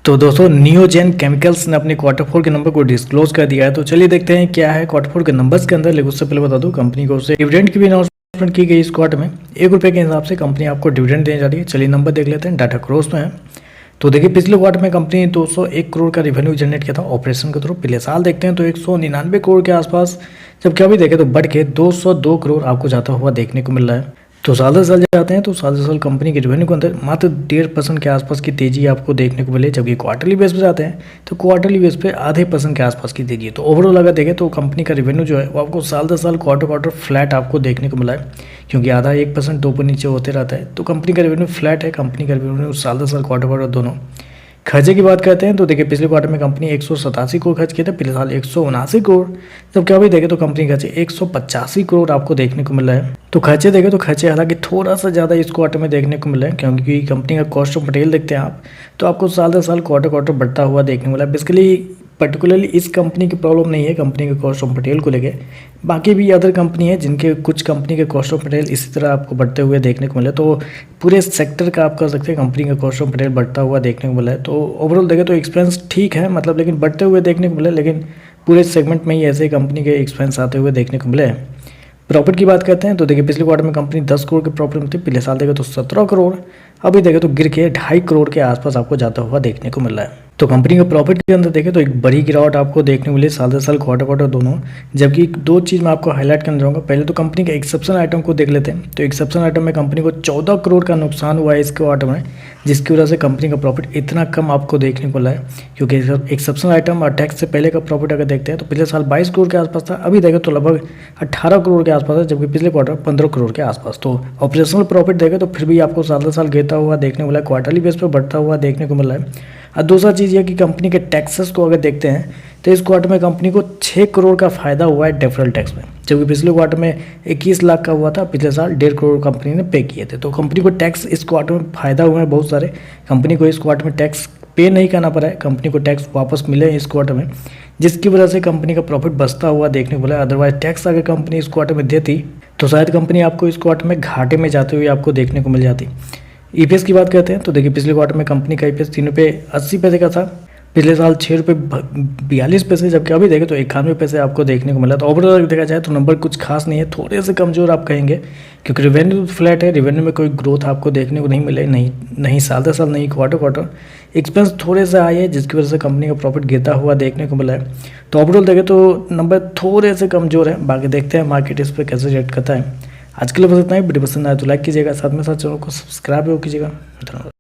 तो दोस्तों Neogen chemicals ने अपने क्वार्टर फोर के नंबर को डिस्क्लोज कर दिया है। तो चलिए देखते हैं क्या है क्वार्टर फोर के नंबर्स के अंदर। लेकिन उससे पहले बता दूं कंपनी को उससे डिविडेंड की भी अनाउंसमेंट की गई इस क्वार्टर में। ₹1 के हिसाब से कंपनी आपको डिविडेंड देने जा रही है। चलिए नंबर देख लेते हैं, डाटा क्रोस में है। तो देखिए पिछले क्वार्टर में कंपनी ने 201 करोड़ का रेवेन्यू जनरेट किया था ऑपरेशन के थ्रू। पिछले साल देखते हैं तो 199 करोड़ के आसपास, जबकि अभी देखें तो बढ़ के 202 करोड़ आपको जाता हुआ देखने को मिल रहा है। तो साल दर साल जाते हैं तो साल दर साल कंपनी के रेवेन्यू के अंदर मात्र 1.5% के आसपास की तेजी आपको देखने को मिले, जबकि क्वार्टरली बेस पे जाते हैं तो क्वार्टरली बेस पे ½ % के आसपास की तेजी है। तो ओवरऑल अगर देखें तो कंपनी का रेवेन्यू जो है वो आपको साल दर साल क्वार्टर फ्लैट आपको देखने को मिला है, क्योंकि आधा 1% ऊपर नीचे होते रहता है। तो कंपनी का रेवेन्यू फ्लैट है। कंपनी का रेवेन्यू साल दर साल क्वार्टर दोनों। खर्चे की बात करते हैं तो देखिए पिछले क्वार्टर में कंपनी 187 करोड़ खर्च किए थे, पिछले साल 179 करोड़, जबकि अभी देखें तो कंपनी खर्चे 185 करोड़ आपको देखने को मिल रहा है। तो खर्चे देखें तो खर्चे हालांकि थोड़ा सा ज़्यादा इस क्वार्टर में देखने को मिला है, क्योंकि कंपनी का कॉस्ट ऑफ मटेरियल देखते हैं आप तो आपको साल दर साल क्वार्टर बढ़ता हुआ देखने को मिला है। बेसिकली पर्टिकुलरली इस कंपनी की प्रॉब्लम नहीं है कंपनी के कॉस्ट ऑफ मटेरियल को लेके, बाकी भी अदर कंपनी है जिनके कुछ कंपनी के कॉस्ट ऑफ मटेरियल इसी तरह आपको बढ़ते हुए देखने को मिले। तो पूरे सेक्टर का आप कह सकते हैं कंपनी का कॉस्ट ऑफ मटेरियल बढ़ता हुआ देखने को मिला है। तो ओवरऑल देखें तो एक्सपेंस ठीक है, मतलब लेकिन बढ़ते हुए देखने को मिले, लेकिन पूरे सेगमेंट में ही ऐसे कंपनी के एक्सपेंस आते हुए देखने को मिले हैं। प्रॉफिट की बात करते हैं तो देखिए पिछले क्वार्टर में कंपनी 10 करोड़ के प्रॉफिट में थी, पिछले साल देखें तो 17 करोड़, अभी देखें तो गिर के 2.5 करोड़ के आसपास आपको जाता हुआ देखने को मिल रहा है। तो कंपनी का प्रॉफिट के अंदर देखें तो एक बड़ी गिरावट आपको देखने को मिली साल दर साल क्वार्टर दोनों, जबकि दो चीज़ मैं आपको हाईलाइट करना चाहूँगा। पहले तो कंपनी के एक्सेप्शन आइटम को देख लेते हैं। तो एक्सेप्शन आइटम में कंपनी को 14 करोड़ का नुकसान हुआ है इस क्वार्टर में, जिसकी वजह से कंपनी का प्रॉफिट इतना कम आपको देखने को मिला है। क्योंकि एक्सेप्शन आइटम और टैक्स से पहले का प्रॉफिट अगर देखते हैं तो पिछले साल 22 करोड़ के आसपास था, अभी देखें तो लगभग 18 करोड़ के आसपास है, जबकि पिछले क्वार्टर 15 करोड़ के आसपास। तो ऑपरेशनल प्रॉफिट देखें तो फिर भी आपको साल दर साल गिरता हुआ देखने को मिला है, क्वार्टरली बेस पर बढ़ता हुआ देखने को मिला है। और दूसरा चीज़ यह कि कंपनी के टैक्सेस को अगर देखते हैं तो इस क्वार्टर में कंपनी को 6 करोड़ का फायदा हुआ है डेफरल टैक्स में, जबकि पिछले क्वार्टर में 21 लाख का हुआ था, पिछले साल 1.5 करोड़ कंपनी ने पे किए थे। तो कंपनी को टैक्स इस क्वार्टर में फायदा हुआ है बहुत सारे। कंपनी को इस क्वार्टर में टैक्स पे नहीं करना पड़ा है, कंपनी को टैक्स वापस मिले इस क्वार्टर में, जिसकी वजह से कंपनी का प्रॉफिट बचता हुआ देखने को मिला। अदरवाइज टैक्स अगर कंपनी इस क्वार्टर में देती तो शायद कंपनी आपको इस क्वार्टर में घाटे में जाते हुए आपको देखने को मिल जाती। ईपीएस की बात करते हैं तो देखिए पिछले क्वार्टर में कंपनी का ईपीएस ₹3.80 का था, पिछले साल ₹6.42, जबकि अभी देखें तो 91 पैसे आपको देखने को मिला। तो ओवरऑल देखा जाए तो नंबर कुछ खास नहीं है, थोड़े से कमज़ोर आप कहेंगे, क्योंकि रेवेन्यू फ्लैट है, रेवेन्यू में कोई ग्रोथ आपको देखने को नहीं मिले, नहीं साल दर साल, नहीं क्वार्टर। एक्सपेंस थोड़े से आए हैं जिसकी वजह से कंपनी का प्रॉफिट गिरता हुआ देखने को मिला है। तो ओवरऑल देखें तो नंबर थोड़े से कमज़ोर है, बाकी देखते हैं मार्केट इस पर कैसे रिएक्ट करता है। आज के लिए बस इतना ही। वीडियो पसंद आए तो लाइक कीजिएगा, साथ में साथ चैनल को सब्सक्राइब कीजिएगा। धन्यवाद।